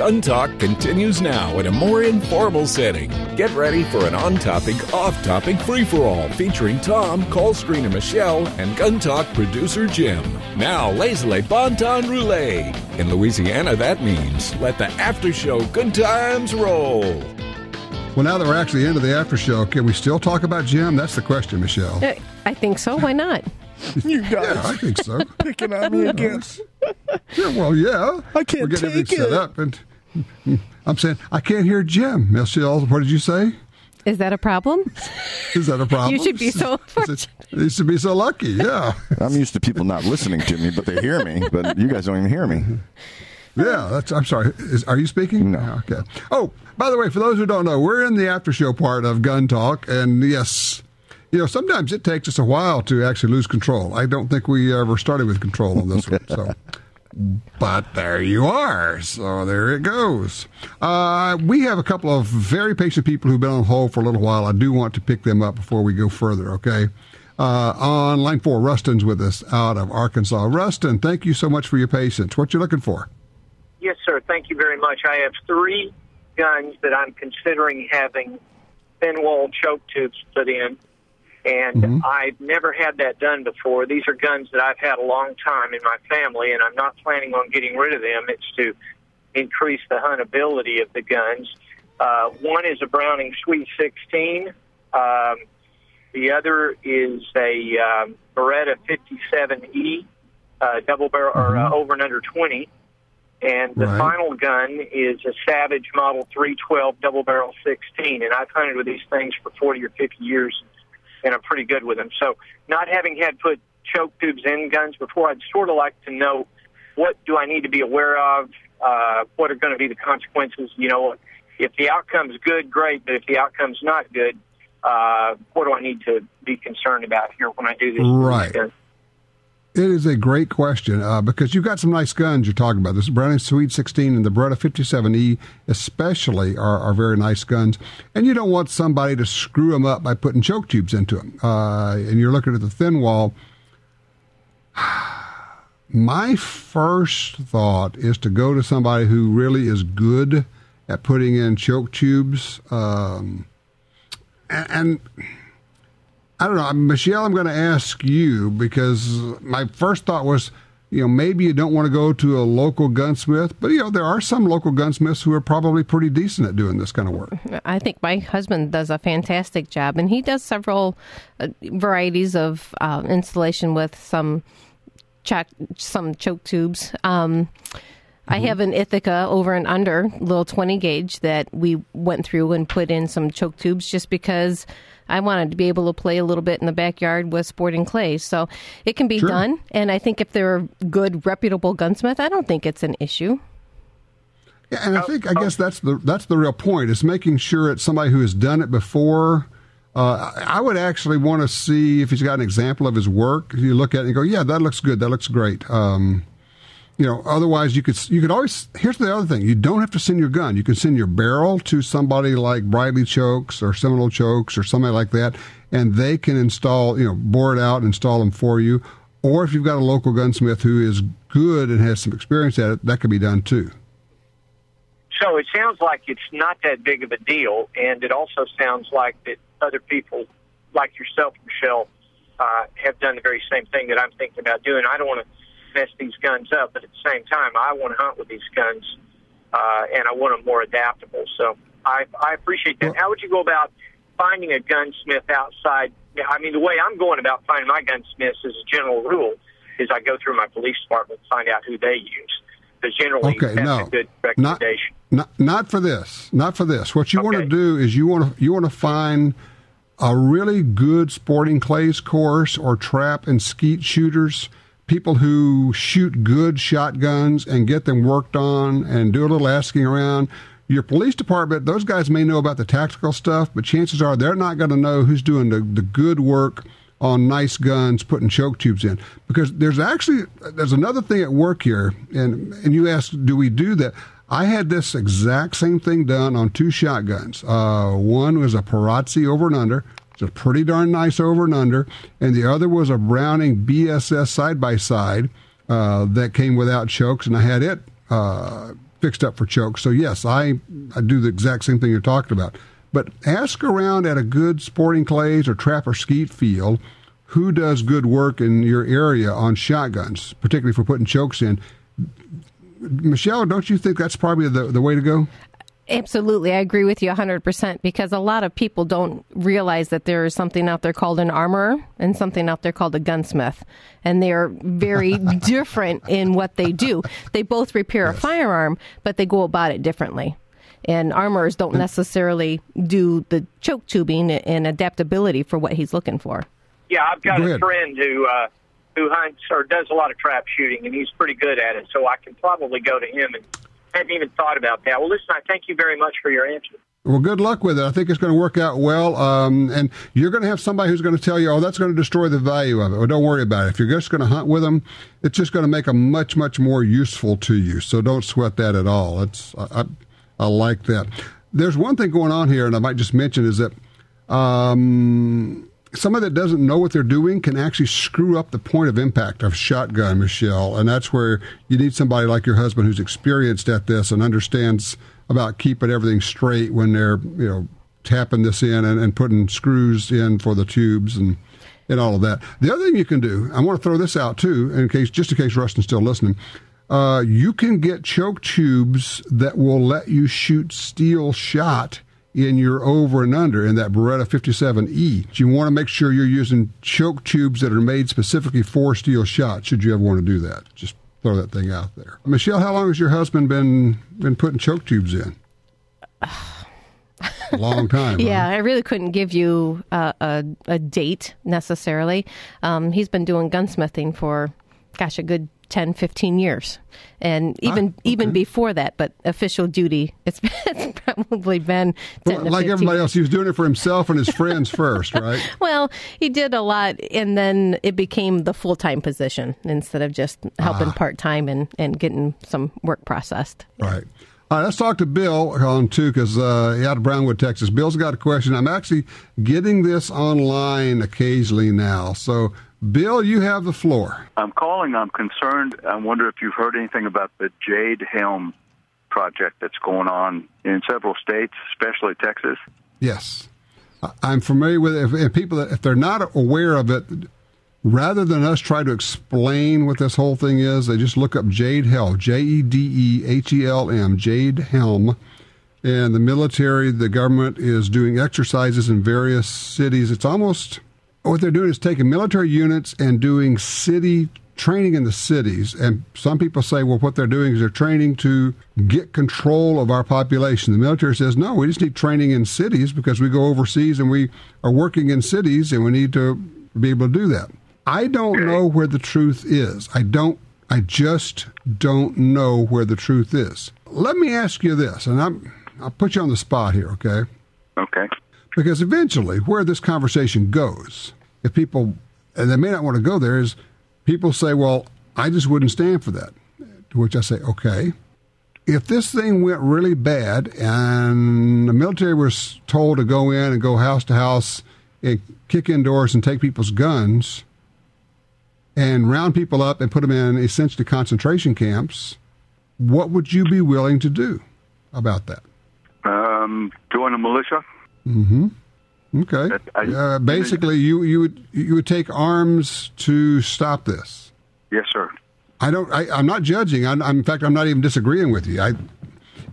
Gun Talk continues now in a more informal setting. Get ready for an on-topic, off-topic free-for-all featuring Tom, call screener Michelle, and Gun Talk producer Jim. Now, lazily bon temps roulette. In Louisiana, that means let the after-show good times roll. Well, now that we're actually into the after show, can we still talk about Jim? That's the question, Michelle. I think so. Why not? You guys, yeah, I think so. Picking on me again. Yeah, well, yeah. I can't We're getting take everything set up, and I'm saying I can't hear Jim. Michelle, what did you say? Is that a problem? Is that a problem? You should be so fortunate. You should be so lucky. Yeah. I'm used to people not listening to me, but they hear me. But you guys don't even hear me. Yeah, I'm sorry. Are you speaking? No. Okay. Oh, by the way, for those who don't know, we're in the after show part of Gun Talk, and yes, sometimes it takes us a while to actually lose control. I don't think we ever started with control on this one. So, but there you are. So there it goes. We have a couple of very patient people who've been on hold for a little while. I do want to pick them up before we go further. Okay. On line 4, Rustin's with us out of Arkansas. Rustin, thank you so much for your patience. What you looking for? Yes, sir. Thank you very much. I have 3 guns that I'm considering having thin wall choke tubes put in, and I've never had that done before. These are guns that I've had a long time in my family, and I'm not planning on getting rid of them. It's to increase the huntability of the guns. One is a Browning Sweet 16. The other is a Beretta 57E, double barrel or over and under 20. And the final gun is a Savage Model 312 double barrel 16. And I've hunted with these things for 40 or 50 years, and I'm pretty good with them. So not having had put choke tubes in guns before, I'd sort of like to know, what do I need to be aware of? What are going to be the consequences? If the outcome's good, great. But if the outcome's not good, what do I need to be concerned about here when I do this? Right. It is a great question because you've got some nice guns you're talking about. This Browning Sweet 16 and the Beretta 57E especially are very nice guns. And you don't want somebody to screw them up by putting choke tubes into them. And you're looking at the thin wall. My first thought is to go to somebody who really is good at putting in choke tubes. And I don't know, Michelle, I'm going to ask you because my first thought was, maybe you don't want to go to a local gunsmith, but, there are some local gunsmiths who are probably pretty decent at doing this kind of work. I think my husband does a fantastic job, and he does several varieties of installation with some choke tubes. I have an Ithaca over and under, little 20 gauge that we went through and put in some choke tubes just because I wanted to be able to play a little bit in the backyard with sporting clays. So it can be done. And I think if they're a good, reputable gunsmith, I don't think it's an issue. Yeah, and I guess that's the real point, is making sure it's somebody who has done it before. I would actually want to see if he's got an example of his work. You look at it and go, yeah, that looks good. That looks great. Otherwise you could always, here's the other thing. You don't have to send your gun. You can send your barrel to somebody like Briley Chokes or Seminole Chokes or somebody like that, and they can install, bore it out and install them for you. Or if you've got a local gunsmith who is good and has some experience at it, that could be done too. So it sounds like it's not that big of a deal, and it also sounds like that other people like yourself, Michelle, have done the very same thing that I'm thinking about doing. I don't want to mess these guns up, but at the same time, I want to hunt with these guns, and I want them more adaptable. So I appreciate that. How would you go about finding a gunsmith outside? I mean, the way I'm going about finding my gunsmiths as a general rule is I go through my police department and find out who they use, because generally that's a good recommendation. Not for this. Not for this. What you want to do is you want to find a really good sporting clays course or trap and skeet shooters, people who shoot good shotguns and get them worked on and do a little asking around. Your police department, those guys may know about the tactical stuff, but chances are they're not going to know who's doing the good work on nice guns, putting choke tubes in. Because there's another thing at work here, and you asked, do we do that? I had this exact same thing done on 2 shotguns. One was a Perazzi over and under. It's a pretty darn nice over and under. And the other was a Browning BSS side-by-side that came without chokes, and I had it fixed up for chokes. So, yes, I do the exact same thing you're talking about. But ask around at a good sporting clays or trap or skeet field who does good work in your area on shotguns, particularly for putting chokes in. Michelle, don't you think that's probably the way to go? Absolutely. I agree with you 100% because a lot of people don't realize that there is something out there called an armorer and something out there called a gunsmith. And they're very different in what they do. They both repair a firearm, but they go about it differently. And armorers don't necessarily do the choke tubing and adaptability for what he's looking for. Yeah, I've got a friend who hunts or does a lot of trap shooting, and he's pretty good at it, so I can probably go to him, and I hadn't even thought about that. Well, listen, I thank you very much for your answer. Well, good luck with it. I think it's going to work out well, and you're going to have somebody who's going to tell you, oh, that's going to destroy the value of it. Well, don't worry about it. If you're just going to hunt with them, it's just going to make them much, much more useful to you, so don't sweat that at all. I like that. There's one thing going on here, and I might just mention, is that somebody that doesn't know what they're doing can actually screw up the point of impact of shotgun, Michelle, and that's where you need somebody like your husband who's experienced at this and understands about keeping everything straight when they're, tapping this in and putting screws in for the tubes and all of that. The other thing you can do, I want to throw this out too, just in case Rustin's still listening. You can get choke tubes that will let you shoot steel shot in your over and under in that Beretta 57E. You want to make sure you're using choke tubes that are made specifically for steel shot, should you ever want to do that. Just throw that thing out there. Michelle, how long has your husband been putting choke tubes in? A long time. Yeah, huh? I really couldn't give you a date necessarily. He's been doing gunsmithing for, a good 10, 15 years. And even before that, but official duty, it's probably been 10 to like 15 everybody years. else, he was doing it for himself and his friends first, right? Well, he did a lot, and then it became the full-time position instead of just helping part-time and getting some work processed. Right. All right, let's talk to Bill on too, because out of Brownwood, Texas. Bill's got a question. I'm actually getting this online occasionally now. So, Bill, you have the floor. I'm calling. I'm concerned. I wonder if you've heard anything about the Jade Helm project that's going on in several states, especially Texas. Yes. I'm familiar with it. If people, if they're not aware of it, rather than us try to explain what this whole thing is, they just look up Jade Helm, Jedehelm, Jade Helm. And the military, the government is doing exercises in various cities. It's almost, what they're doing is taking military units and doing city training in the cities. And some people say, well, what they're doing is they're training to get control of our population. The military says, no, we just need training in cities because we go overseas and we are working in cities and we need to be able to do that. I don't know where the truth is. I just don't know where the truth is. Let me ask you this, and I'll put you on the spot here, okay? Okay. Because eventually, where this conversation goes, if people, and they may not want to go there, is people say, well, I just wouldn't stand for that. To which I say, okay, if this thing went really bad and the military was told to go in and go house to house and kick in doors and take people's guns and round people up and put them in essentially concentration camps, what would you be willing to do about that? Join a militia. Mm-hmm. Okay. Basically, you would take arms to stop this. Yes, sir. I'm not judging. In fact, I'm not even disagreeing with you.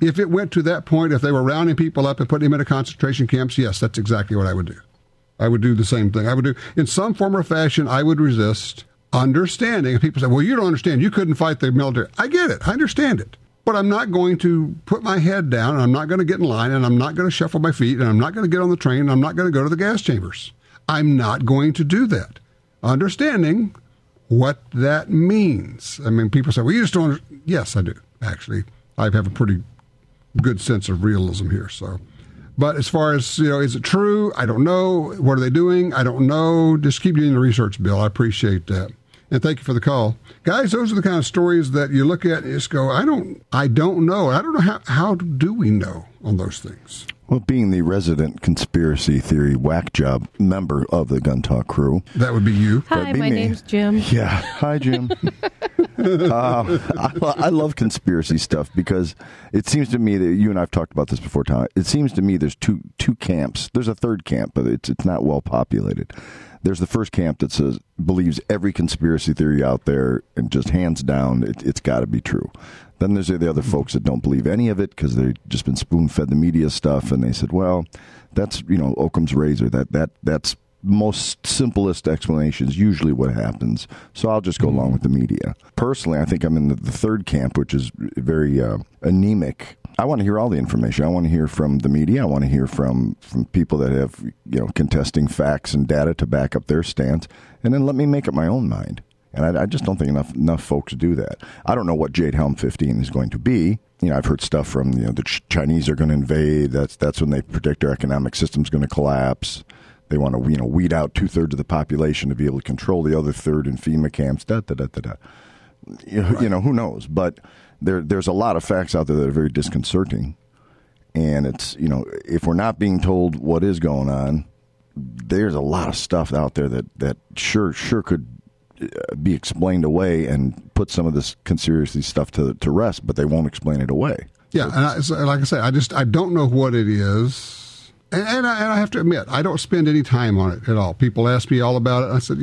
If it went to that point, if they were rounding people up and putting them into concentration camps, yes, that's exactly what I would do. I would do the same thing. I would do, in some form or fashion, I would resist. Understanding, and people say, well, you don't understand. You couldn't fight the military. I get it. I understand it. But I'm not going to put my head down, and I'm not going to get in line, and I'm not going to shuffle my feet, and I'm not going to get on the train, and I'm not going to go to the gas chambers. I'm not going to do that. Understanding what that means. I mean, people say, well, you just don't understand. Yes, I do, actually. I have a pretty good sense of realism here. So, but as far as, is it true? I don't know. What are they doing? I don't know. Just keep doing the research, Bill. I appreciate that. And thank you for the call. Guys, those are the kind of stories that you look at and just go, I don't know. I don't know how do we know on those things? Well, being the resident conspiracy theory whack job member of the Gun Talk crew. That would be you. Hi, my name's Jim. Yeah. Hi, Jim. I love conspiracy stuff because it seems to me that you and I've talked about this before, Tom. It seems to me there's two camps. There's a third camp, but it's not well populated. There's the first camp that believes every conspiracy theory out there and just hands down it's got to be true. Then there's the other folks that don't believe any of it because they've just been spoon-fed the media stuff, and they said, well, that's Occam's razor. That's most simplest explanation is usually what happens. So I'll just go along with the media. Personally, I think I'm in the third camp, which is very anemic. I want to hear all the information. I want to hear from the media. I want to hear from people that have contesting facts and data to back up their stance, and then let me make up my own mind. And I just don't think enough folks do that. I don't know what Jade Helm 15 is going to be. I've heard stuff from the Chinese are going to invade. That's when they predict our economic system's going to collapse. They want to weed out 2/3 of the population to be able to control the other third in FEMA camps. Right. Who knows? But there's a lot of facts out there that are very disconcerting. And it's if we're not being told what is going on, there's a lot of stuff out there that sure could be explained away and put some of this conspiracy stuff to rest, but they won't explain it away. Yeah, and like I say, I don't know what it is, and I have to admit, I don't spend any time on it at all. People ask me all about it. I said,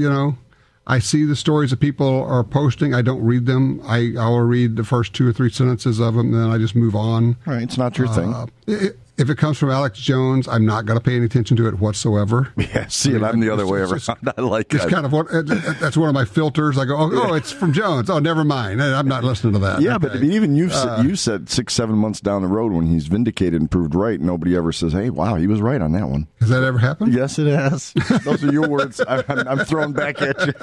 I see the stories that people are posting. I don't read them. I will read the first 2 or 3 sentences of them, and then I just move on. Right, it's not your thing. If it comes from Alex Jones, I'm not going to pay any attention to it whatsoever. Yeah, I'm the other way around. I like it's that. Kind of that's one of my filters. I go, oh, it's from Jones. Oh, never mind. I'm not listening to that. Yeah, okay. But even you said 6-7 months down the road when he's vindicated and proved right, nobody ever says, hey, wow, he was right on that one. Has that ever happened? Yes, it has. Those are your words. I'm throwing back at you.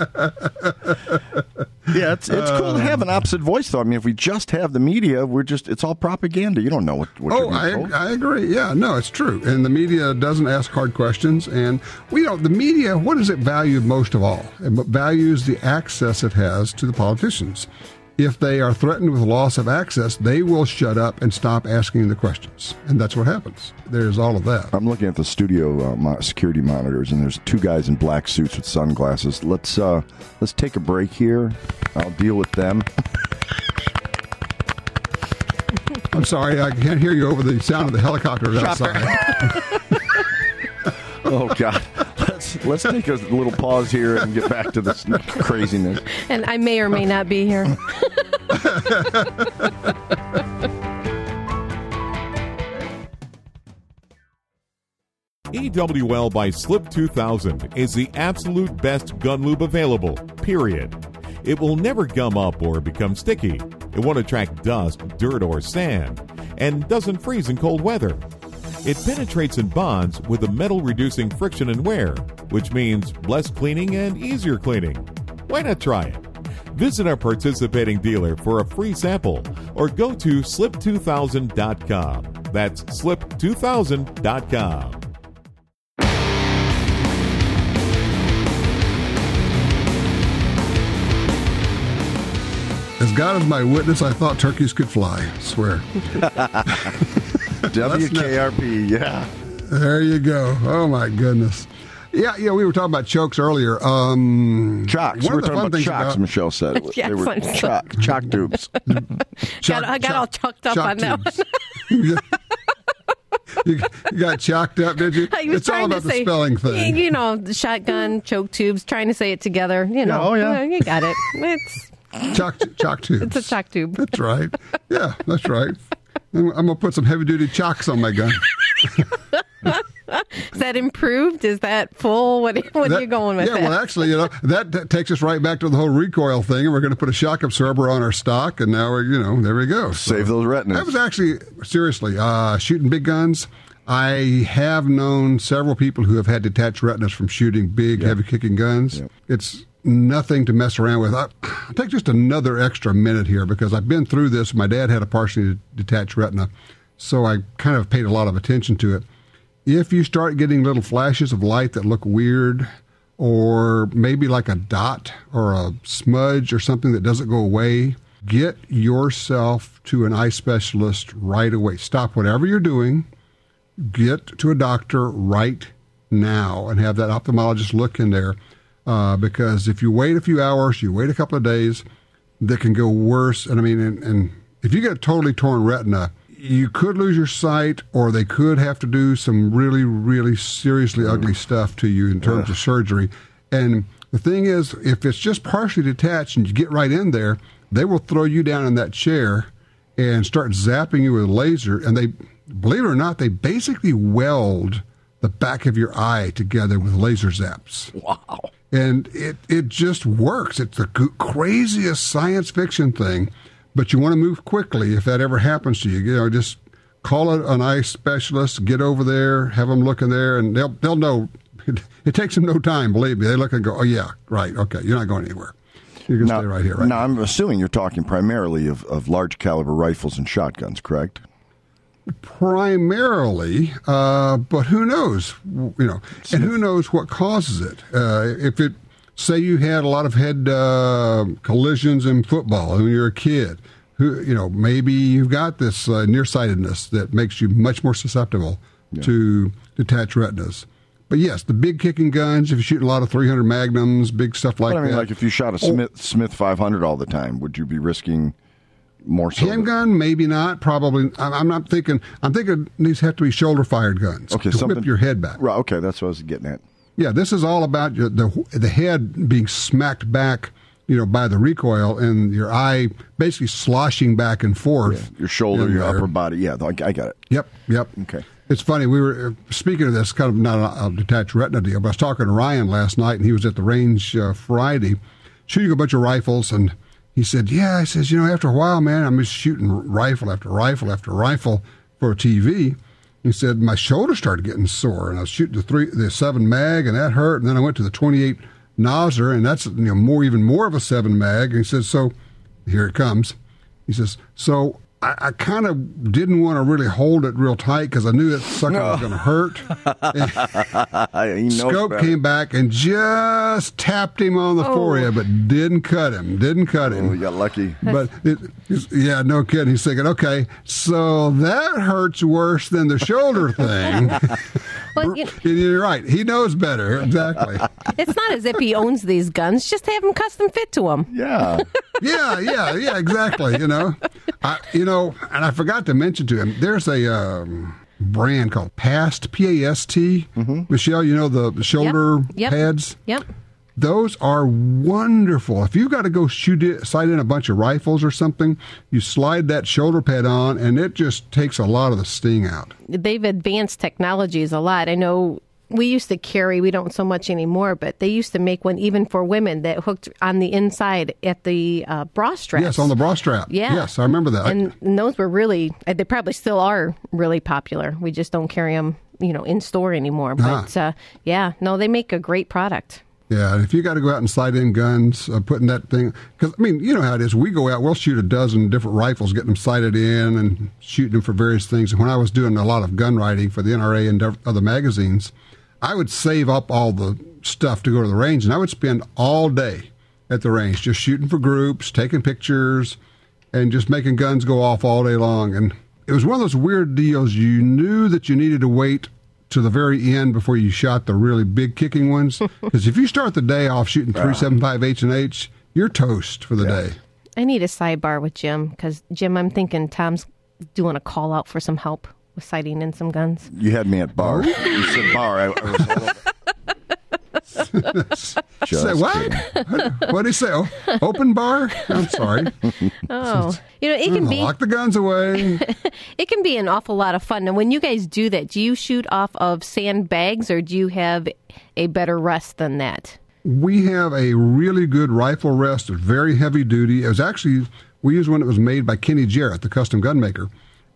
Yeah, it's cool to have an opposite voice, though. I mean, if we just have the media, it's all propaganda. You don't know what you're being told. I agree. Yeah, no, it's true. And the media doesn't ask hard questions. And the media, what does it value most of all? It values the access it has to the politicians. If they are threatened with loss of access, they will shut up and stop asking the questions. And that's what happens. There's all of that. I'm looking at the studio security monitors, and there's 2 guys in black suits with sunglasses. Let's take a break here. I'll deal with them. I'm sorry, I can't hear you over the sound of the helicopters outside. Oh, God. Let's take a little pause here and get back to this craziness. And I may or may not be here. EWL by Slip 2000 is the absolute best gun lube available, period. It will never gum up or become sticky. It won't attract dust, dirt, or sand, and doesn't freeze in cold weather. It penetrates and bonds with a metal-reducing friction and wear, which means less cleaning and easier cleaning. Why not try it? Visit our participating dealer for a free sample or go to slip2000.com. That's slip2000.com. As God is my witness, I thought turkeys could fly. I swear. WKRP, yeah. There you go. Oh, my goodness. Yeah, we were talking about chokes earlier. Chocks. We were talking about chocks, Michelle said. Yes, they were chock tubes. I got all chucked up on that one. You got chalked up, did you? It's all about the spelling thing. The shotgun, choke tubes, trying to say it together. Oh, yeah. You got it. It's Chock tubes. It's a chock tube. That's right. Yeah, that's right. I'm going to put some heavy-duty chocks on my gun. Is that improved? Is that full? What are you going with? Yeah, well, actually, that takes us right back to the whole recoil thing, and we're going to put a shock absorber on our stock, and now there we go. Save those retinas. That was actually, seriously, shooting big guns. I have known several people who have had detached retinas from shooting big, heavy-kicking guns. Yep. It's nothing to mess around with. I'll take just another extra minute here because I've been through this. My dad had a partially detached retina, so I kind of paid a lot of attention to it. If you start getting little flashes of light that look weird, or maybe like a dot or a smudge or something that doesn't go away, get yourself to an eye specialist right away. Stop whatever you're doing. Get to a doctor right now and have that ophthalmologist look in there. Because if you wait a few hours, you wait a couple of days, that can go worse. And I mean, and if you get a totally torn retina, you could lose your sight, or they could have to do some really, really seriously ugly stuff to you in terms of surgery. And the thing is, if it's just partially detached and you get right in there, they will throw you down in that chair and start zapping you with a laser. And they, believe it or not, they basically weld the back of your eye together with laser zaps. Wow. And it just works. It's the craziest science fiction thing. But you want to move quickly if that ever happens to you. You know, just call an eye specialist, get over there, have them look in there, and they'll know. It takes them no time, believe me. They look and go, oh, yeah, right, okay, you're not going anywhere. You can stay right here. Right now, I'm assuming you're talking primarily of large caliber rifles and shotguns, correct? Primarily, but who knows? You know, and who knows what causes it? If it, say, you had a lot of head collisions in football when you're a kid, you know, maybe you've got this nearsightedness that makes you much more susceptible to detached retinas. But yes, the big kicking guns, if you're shooting a lot of 300 Magnums, big stuff like that. I mean, like if you shot a Smith 500 all the time, would you be risking more so? Handgun, maybe not. Probably. I'm not thinking. I'm thinking these have to be shoulder-fired guns to whip your head back. Right. Okay, that's what I was getting at. Yeah, this is all about the head being smacked back, you know, by the recoil, and your eye basically sloshing back and forth. Yeah. Your shoulder, your upper body. Yeah, I got it. Yep. Okay. It's funny, we were speaking of this, kind of not a detached retina deal, but I was talking to Ryan last night, and he was at the range Friday shooting a bunch of rifles, and he said, I says, you know, after a while, man, I'm just shooting rifle after rifle after rifle for a TV. He said, my shoulder started getting sore, and I was shooting the 7 mag, and that hurt, and then I went to the 28 Nosser, and that's, you know, even more of a 7 mag, and he says, so, here it comes. He says, so I kind of didn't want to really hold it real tight because I knew that sucker was going to hurt. Scope came back and just tapped him on the forehead, but didn't cut him. Oh, you got lucky. But, no kidding. He's thinking, okay, so that hurts worse than the shoulder thing. Well, you're right. He knows better. Exactly. It's not as if he owns these guns. Just have them custom fit to him. Yeah. Yeah, exactly. You know, and I forgot to mention to him, there's a brand called PAST, P-A-S-T. Mm-hmm. Michelle, you know, the shoulder pads? Yep. Those are wonderful. If you've got to go sight in a bunch of rifles or something, you slide that shoulder pad on, and it just takes a lot of the sting out. They've advanced technologies a lot. I know we used to carry, we don't so much anymore, but they used to make one even for women that hooked on the inside at the bra strap. Yes, on the bra strap. Yeah. Yes, I remember that. And those were really, they probably still are really popular. We just don't carry them, you know, in store anymore. But they make a great product. Yeah, if you got to go out and sight in guns, putting that thing, because, I mean, you know how it is. We go out, we'll shoot a dozen different rifles, getting them sighted in and shooting them for various things. And when I was doing a lot of gun writing for the NRA and other magazines, I would save up all the stuff to go to the range, and I would spend all day at the range just shooting for groups, taking pictures, and just making guns go off all day long. And it was one of those weird deals. You knew that you needed to wait to the very end before you shot the really big kicking ones. Because if you start the day off shooting 375 H&H, you're toast for the day. I need a sidebar with Jim, because, Jim, I'm thinking Tom's doing a call out for some help with sighting in some guns. You had me at bar. You said bar. I was all over. Say what? What did he say? Oh, open bar? I'm sorry. Oh, you know, it can be, lock the guns away. It can be an awful lot of fun. Now, when you guys do that, do you shoot off of sandbags, or do you have a better rest than that? We have a really good rifle rest. It's very heavy duty. It was actually, we used one that was made by Kenny Jarrett, the custom gun maker.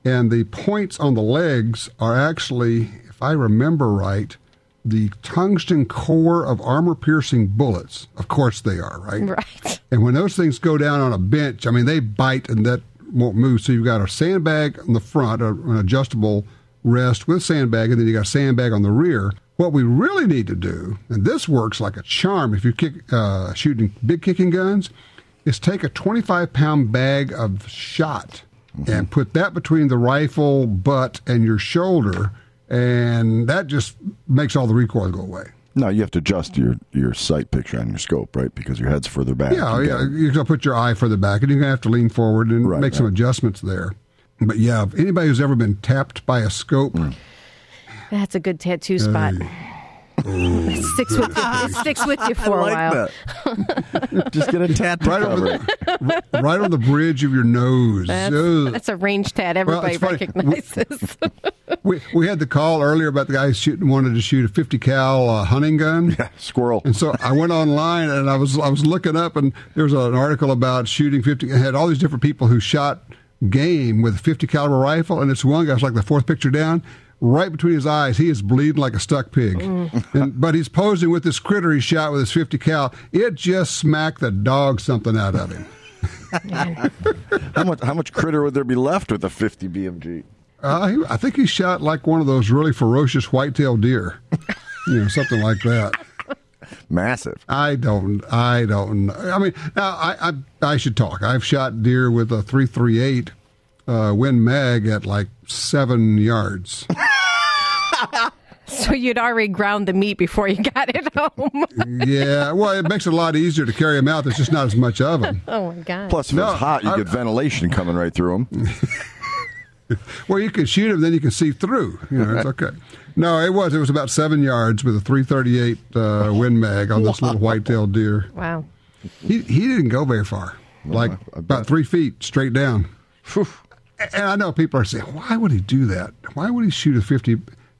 And the points on the legs are actually, if I remember right, the tungsten core of armor-piercing bullets. Of course they are, right? Right. And when those things go down on a bench, I mean, they bite and that won't move. So you've got a sandbag on the front, an adjustable rest with sandbag, and then you got a sandbag on the rear. What we really need to do, and this works like a charm if you're shooting big kicking guns, is take a 25-pound bag of shot and put that between the rifle butt and your shoulder, and that just makes all the recoil go away. No, you have to adjust your sight picture on your scope, right? Because your head's further back. Yeah. You're going to put your eye further back, and you're going to have to lean forward and make some adjustments there. But yeah, if anybody who's ever been tapped by a scope, that's a good tattoo spot. It sticks with you for a while. Just get a tattoo right on the bridge of your nose. That's a range tat everybody recognizes. We had the call earlier about the guy wanted to shoot a 50 cal hunting gun. Yeah, squirrel. And so I went online and I was looking up, and there was an article about shooting 50. It had all these different people who shot game with a 50 caliber rifle, and it's one guy's like the fourth picture down. Right between his eyes, he is bleeding like a stuck pig. But he's posing with this critter he shot with his 50 cal. It just smacked the dog something out of him. How much critter would there be left with a 50 BMG? I think he shot like one of those really ferocious white-tailed deer, something like that. Massive. I don't. I mean, now I should talk. I've shot deer with a .338 Win Mag at like 7 yards. So you'd already ground the meat before you got it home. Yeah, well, it makes it a lot easier to carry them out. There's just not as much of them. Oh, my God. Plus, if it's hot, you get ventilation coming right through them. Well, you can shoot them, then you can see through. It's okay. No, it was about 7 yards with a .338 Win Mag on this little white-tailed deer. Wow. He didn't go very far, about 3 feet straight down. Whew. And I know people are saying, why would he do that? Why would he shoot a 50?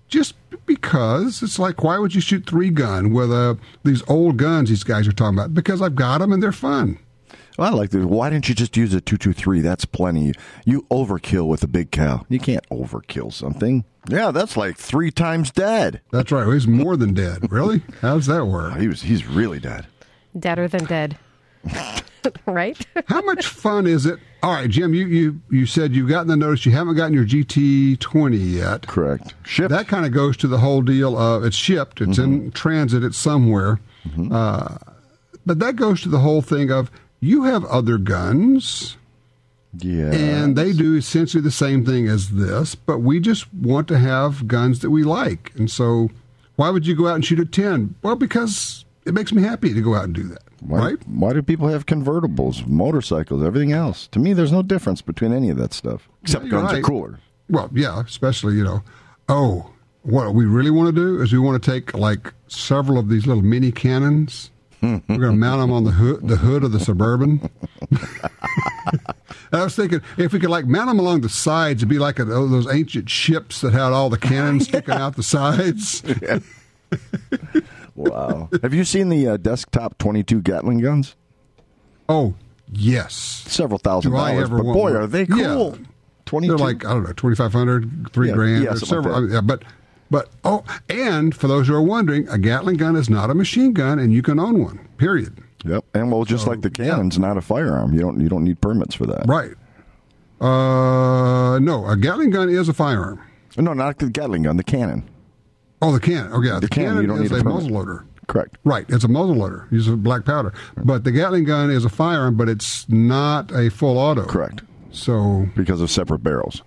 Just because it's like, why would you shoot 3-gun with these old guns these guys are talking about? Because I've got them and they're fun. Well, I like this. Why didn't you just use a .223? That's plenty. You overkill with a big cal. You can't overkill something. Yeah, that's like 3 times dead. That's right. He's more than dead. Really? How does that work? He's really dead. Deader than dead. Right? How much fun is it? All right, Jim, you said you've gotten the notice you haven't gotten your GT20 yet. Correct. Shipped. That kind of goes to the whole deal of it's shipped, it's in transit, it's somewhere. But that goes to the whole thing of you have other guns. Yeah. And they do essentially the same thing as this, but we just want to have guns that we like. And so why would you go out and shoot a 10? Well, because it makes me happy to go out and do that. Right? Why do people have convertibles, motorcycles, everything else? To me, there's no difference between any of that stuff, except guns are cooler. Well, yeah, especially, what we really want to do is we want to take like several of these little mini cannons. We're going to mount them on the hood of the Suburban. I was thinking if we could like mount them along the sides, it'd be like those ancient ships that had all the cannons sticking out the sides. Yeah. Wow. Have you seen the desktop 22 Gatling guns? Oh, yes. Several $1,000s, but boy, are they cool. Yeah. 22. They're like, I don't know, $2,500, $3,000. Yeah, several, like but and for those who are wondering, a Gatling gun is not a machine gun, and you can own one, period. Yep. And just like the cannon's not a firearm. You don't need permits for that. Right. No, a Gatling gun is a firearm. No, not the Gatling gun, the cannon. Oh, the cannon. Oh, yeah. The cannon you don't is need a permit. muzzleloader. Correct. Right. It's a muzzleloader. Uses black powder. But the Gatling gun is a firearm, but it's not a full auto. Correct. So because of separate barrels.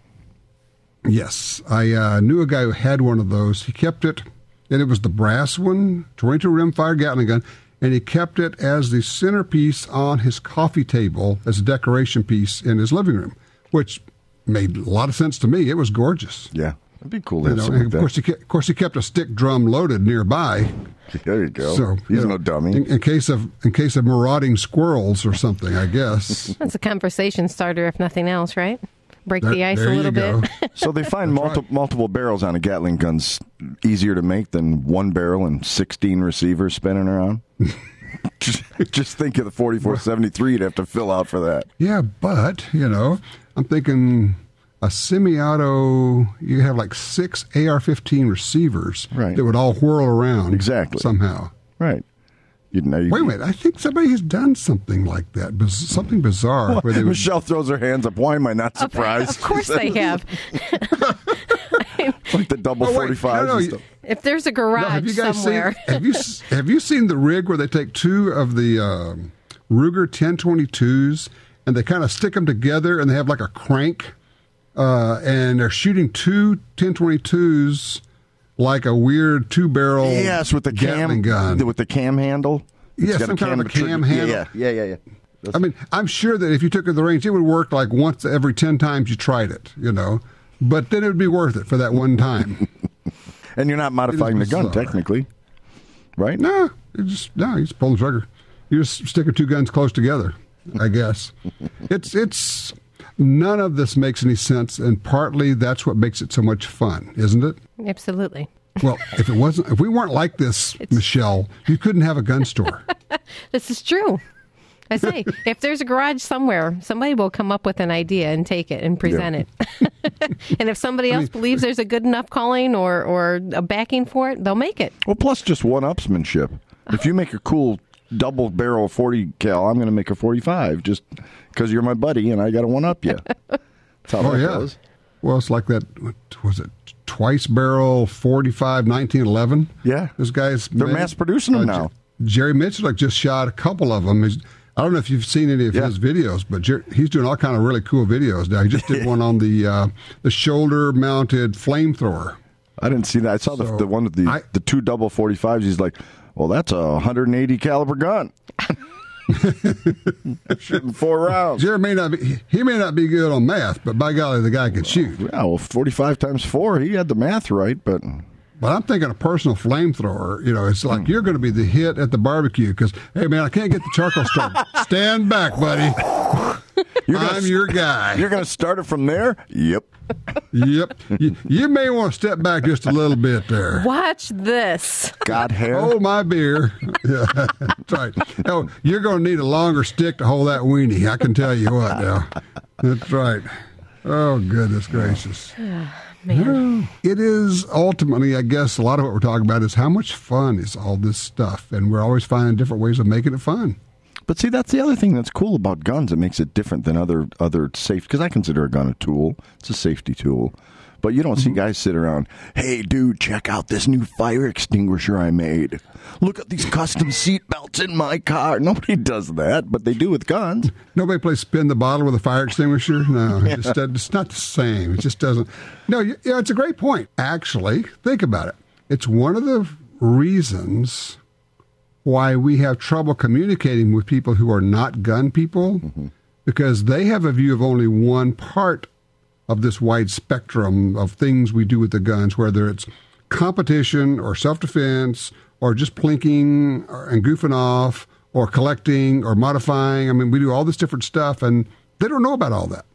Yes. I knew a guy who had one of those. He kept it, and it was the brass one, 22 rimfire Gatling gun, and he kept it as the centerpiece on his coffee table as a decoration piece in his living room, which made a lot of sense to me. It was gorgeous. Yeah. It'd be cool to have something like that. Of course, he kept a stick drum loaded nearby. There you go. So, he's no dummy. In case of marauding squirrels or something, I guess. That's a conversation starter, if nothing else, right? Break the ice a little bit. So they find multiple barrels on a Gatling gun's easier to make than one barrel and 16 receivers spinning around. just think of the 4473 you'd have to fill out for that. Yeah, but I'm thinking a semi-auto, you have like 6 AR-15 receivers that would all whirl around somehow. Right. Wait a minute. I think somebody has done something like that, something bizarre. Where Michelle throws her hands up. Why am I not surprised? Of course they have. It's like the double 45s and stuff. If there's a garage somewhere. Have you seen the rig where they take 2 of the Ruger 1022s and they kind of stick them together and they have like a crank? And they're shooting 2 1022s like a weird 2-barrel with the Gatling gun. With the cam handle? Yeah, some kind of a cam handle. Yeah. I mean, I'm sure that if you took it to the range, it would work like once every 10 times you tried it, But then it would be worth it for that one time. And you're not modifying the gun, technically, right? No, you just pull the trigger. You just stick 2 guns close together, I guess. It's none of this makes any sense, and partly that's what makes it so much fun, isn't it? Absolutely. Well, if we weren't like this, Michelle, you couldn't have a gun store. This is true. I say, if there's a garage somewhere, somebody will come up with an idea and take it and present it. And if somebody else believes there's a good enough calling or a backing for it, they'll make it. Well, plus just one-upsmanship. If you make a cool double-barrel 40 cal, I'm going to make a 45 just because you're my buddy and I got to one-up you. That's how that goes. Well, it's like that, what was it, twice-barrel 45 1911? Yeah. Those guys... They're mass-producing them now. Jerry Mitchell just shot a couple of them. I don't know if you've seen any of his videos, but he's doing all kind of really cool videos now. He just did one on the shoulder-mounted flamethrower. I didn't see that. I saw the one with the 2 double 45s. He's like, well, that's a 180 caliber gun. Shooting 4 rounds. Jerry may not be good on math, but by golly, the guy can shoot. Yeah, well, 45 times 4, he had the math right, but... But I'm thinking a personal flamethrower, it's like you're going to be the hit at the barbecue because, hey, man, I can't get the charcoal started. Stand back, buddy. I'm your guy. You're going to start it from there? Yep. Yep. You may want to step back just a little bit there. Watch this. Got hair? Hold my beer. Yeah, that's right. Oh, you're going to need a longer stick to hold that weenie. I can tell you what now. That's right. Oh, goodness gracious. Man. It is ultimately, I guess, a lot of what we're talking about is how much fun is all this stuff, and we're always finding different ways of making it fun. But see, that's the other thing that's cool about guns. It makes it different than other safe, because I consider a gun a tool. It's a safety tool. But you don't see guys sit around, hey, dude, check out this new fire extinguisher I made. Look at these custom seat belts in my car. Nobody does that, but they do with guns. Nobody plays spin the bottle with a fire extinguisher? No, it's not the same. It just doesn't. No, it's a great point. Actually, think about it. It's one of the reasons why we have trouble communicating with people who are not gun people, because they have a view of only one part of this wide spectrum of things we do with the guns, whether it's competition or self-defense or just plinking and goofing off or collecting or modifying. I mean, we do all this different stuff, and they don't know about all that.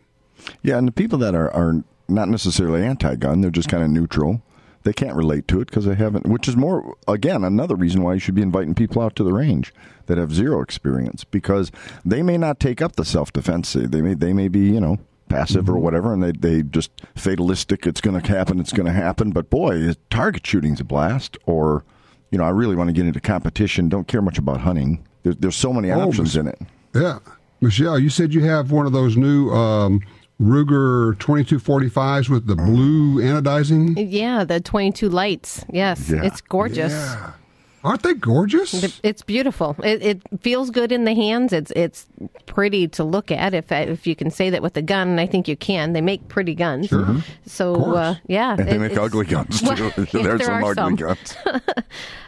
Yeah, and the people that are not necessarily anti-gun, they're just kind of neutral. They can't relate to it because they haven't, which is more, again, another reason why you should be inviting people out to the range that have zero experience, because they may not take up the self-defense. They may be, passive or whatever, and they just fatalistic, it's going to happen. But boy, target shooting's a blast. Or, I really want to get into competition, don't care much about hunting. There's so many options in it. Yeah. Michelle, you said you have one of those new Ruger 2245s with the blue anodizing? Yeah, the 22 lights. Yes, it's gorgeous. Yeah. Aren't they gorgeous? It's beautiful. It feels good in the hands. It's pretty to look at, if you can say that with a gun, and I think you can. They make pretty guns. Sure. So, yeah. And they make ugly guns, too. Well, There's some ugly guns.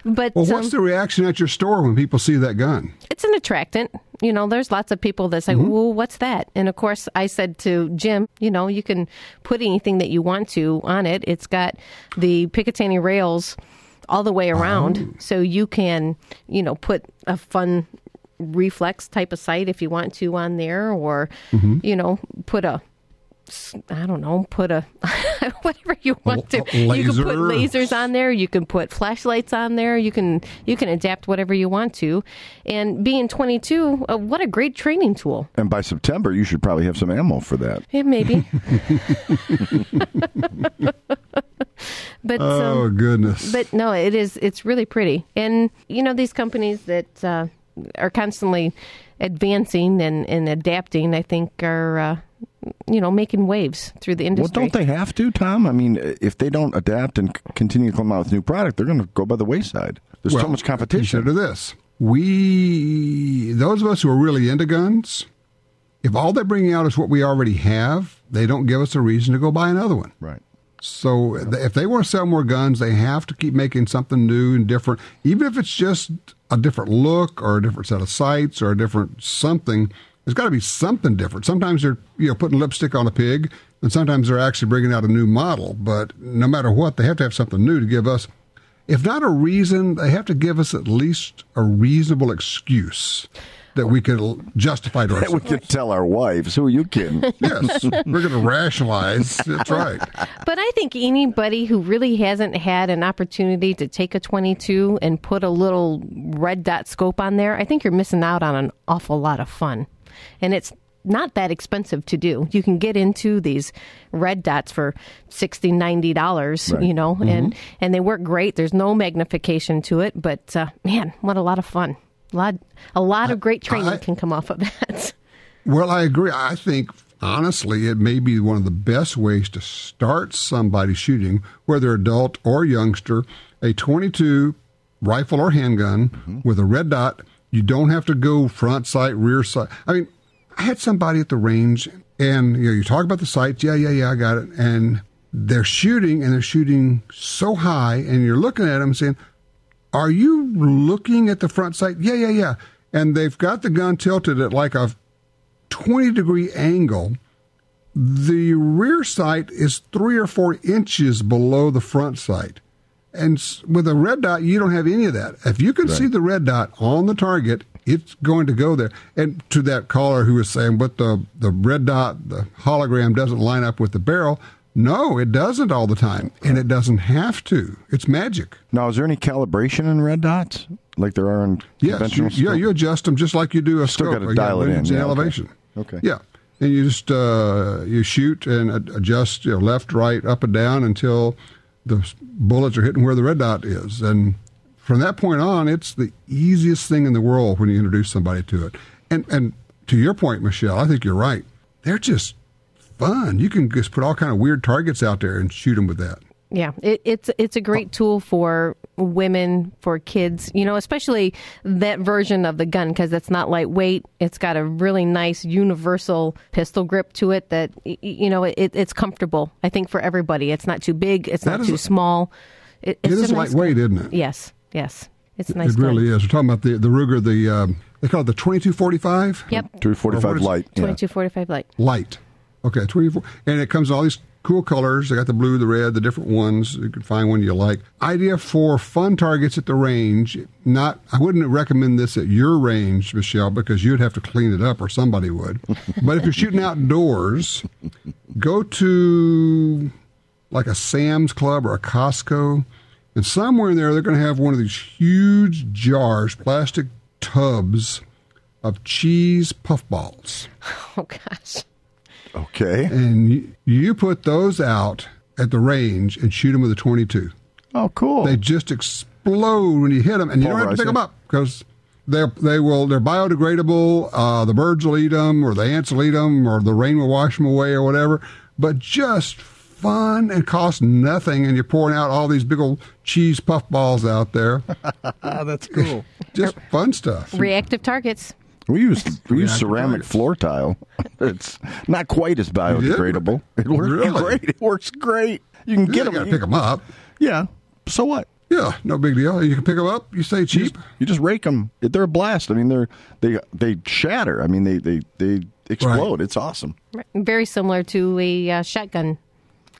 But what's the reaction at your store when people see that gun? It's an attractant. There's lots of people that say, well, what's that? And, of course, I said to Jim, you can put anything that you want to on it. It's got the Picatinny rails all the way around, so you can, put a fun reflex type of sight if you want to on there, or, put a whatever you want to. You can put lasers on there. You can put flashlights on there. You can adapt whatever you want to. And being 22, what a great training tool. And by September, you should probably have some ammo for that. Yeah, maybe. But, goodness. But no, it's really pretty. And, these companies that are constantly advancing and adapting, I think, are, making waves through the industry. Well, don't they have to, Tom? I mean, if they don't adapt and continue to come out with new product, they're going to go by the wayside. There's so much competition. Consider this. Those of us who are really into guns, if all they're bringing out is what we already have, they don't give us a reason to go buy another one. Right. So if they want to sell more guns, they have to keep making something new and different, even if it's just a different look or a different set of sights or a different something. There's got to be something different. Sometimes they're putting lipstick on a pig, and sometimes they're actually bringing out a new model. But no matter what, they have to have something new to give us. If not a reason, they have to give us at least a reasonable excuse that we could justify to ourselves. We could tell our wives, who are you kidding? Yes, we're going to rationalize. That's right. But I think anybody who really hasn't had an opportunity to take a 22 and put a little red dot scope on there, I think you're missing out on an awful lot of fun. And it's not that expensive to do. You can get into these red dots for $60, $90, right. And they work great. There's no magnification to it, but man, what a lot of fun. A lot of great training can come off of that. Well, I agree. I think, honestly, it may be one of the best ways to start somebody shooting, whether adult or youngster, a 22 rifle or handgun with a red dot. You don't have to go front sight, rear sight. I mean, I had somebody at the range, and you talk about the sights. Yeah, I got it. And they're shooting so high, and you're looking at them saying, are you looking at the front sight? Yeah. And they've got the gun tilted at like a 20-degree angle. The rear sight is 3 or 4 inches below the front sight. And with a red dot, you don't have any of that. If you can see the red dot on the target, it's going to go there. And to that caller who was saying, but the red dot, the hologram doesn't line up with the barrel. No, it doesn't all the time, and it doesn't have to. It's magic. Now, is there any calibration in red dots like there are in conventional scope? Yeah, you adjust them just like you do a scope. Still got to dial it in. Yeah, elevation. Okay. Yeah, and you just you shoot and adjust left, right, up, and down until the bullets are hitting where the red dot is. And from that point on, it's the easiest thing in the world when you introduce somebody to it. And to your point, Michelle, I think you're right. They're just fun. You can just put all kind of weird targets out there and shoot them with that. Yeah, it's a great tool for women, for kids, especially that version of the gun, because it's not lightweight. It's got a really nice universal pistol grip to it that, it's comfortable, I think, for everybody. It's not too big. It's not too small. It is lightweight, isn't it? Yes. It's a nice It really is. We're talking about the Ruger, they call it the 2245? Yep. 245 light. 2245 light. Light. Okay, 24. And it comes in all these cool colors. They got the blue, the red, the different ones. You can find one you like. Idea for fun targets at the range. I wouldn't recommend this at your range, Michelle, because you'd have to clean it up, or somebody would. But if you're shooting outdoors, go to like a Sam's Club or a Costco, and somewhere in there they're going to have one of these huge jars, plastic tubs of cheese puffballs. Oh, gosh. Okay. And you put those out at the range and shoot them with a 22. Oh, cool. They just explode when you hit them, and you don't have to pick them up because they're biodegradable. The birds will eat them, or the ants will eat them, or the rain will wash them away, or whatever. But just fun and cost nothing, and you're pouring out all these big old cheese puffballs out there. That's cool. Just fun stuff. Reactive targets. We use ceramic floor tile. It's not quite as biodegradable. It works great. It works great. You can get them. You got to pick them up. Yeah. So what? Yeah, no big deal. You can pick them up. You say cheap. You just rake them. They're a blast. I mean, they shatter. I mean, they explode. Right. It's awesome. Right. Very similar to a shotgun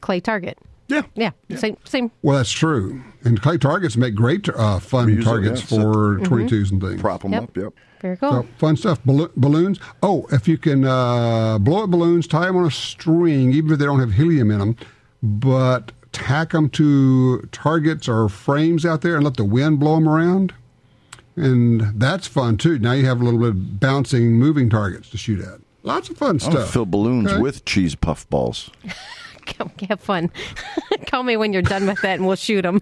clay target. Yeah. Same. Well, that's true. And clay targets make great fun targets for 22s and things. Prop them up. Yep. Very cool. So, fun stuff. Balloons. Oh, if you can blow up balloons, tie them on a string, even if they don't have helium in them, but tack them to targets or frames out there and let the wind blow them around. And that's fun, too. Now you have a little bit of bouncing, moving targets to shoot at. Lots of fun stuff. Fill balloons with cheese puff balls. Have fun. Call me when you're done with that, and we'll shoot them.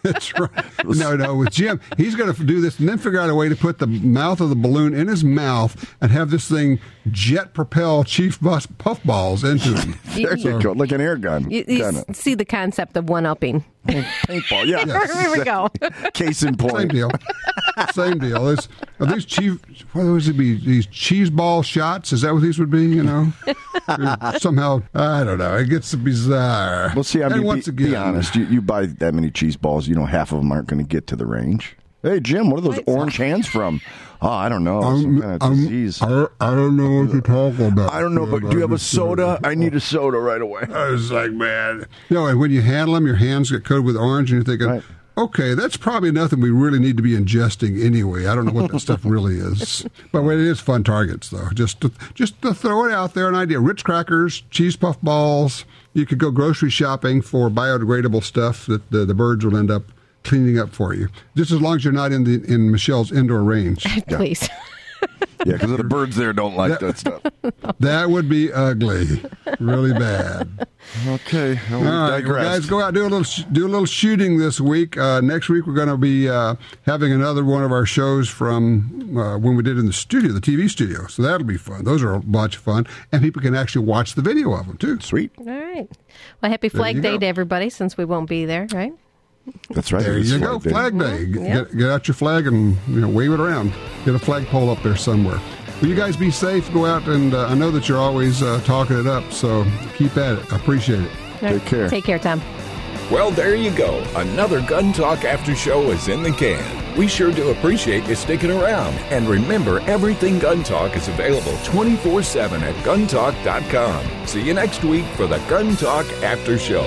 That's right. No, with Jim, he's going to do this and then figure out a way to put the mouth of the balloon in his mouth and have this thing jet propel cheese puff balls into him. There you go, like an air gun. You see the concept of one-upping. Paintball, yeah. Yes. There we go. Case in point. Same deal. Are these cheese? What would it be? These cheese ball shots? Is that what these would be? Somehow I don't know. It's bizarre. Well, see, I mean, once again, be honest. You buy that many cheese balls, half of them aren't going to get to the range. Hey, Jim, what are those orange hands from? Oh, I don't know. Some kind of disease. I don't know what you're talking about. I don't know, but do you have a soda? I need a soda right away. I was like, man. And when you handle them, your hands get coated with orange, and you're thinking, right. Okay, that's probably nothing we really need to be ingesting anyway. I don't know what that stuff really is. But it is fun targets, though. Just to throw it out there, an idea. Ritz crackers, cheese puff balls. You could go grocery shopping for biodegradable stuff that the birds will end up cleaning up for you. Just as long as you're not in Michelle's indoor range. Please. Yeah, because the birds there don't like that stuff. That would be ugly. Really bad. Okay. All right, well, guys, go out and do a little shooting this week. Next week we're going to be having another one of our shows from when we did in the studio, the TV studio. So that'll be fun. Those are a bunch of fun, and people can actually watch the video of them too. Sweet. All right. Well, happy Flag Day to everybody, since we won't be there, right? That's right. There you go, Flag Day. Get out your flag and wave it around. Get a flagpole up there somewhere. Well, you guys be safe. Go out, and I know that you're always talking it up, so keep at it. I appreciate it. Take care. Take care, Tom. Well, there you go. Another Gun Talk After Show is in the can. We sure do appreciate you sticking around. And remember, everything Gun Talk is available 24/7 at guntalk.com. See you next week for the Gun Talk After Show.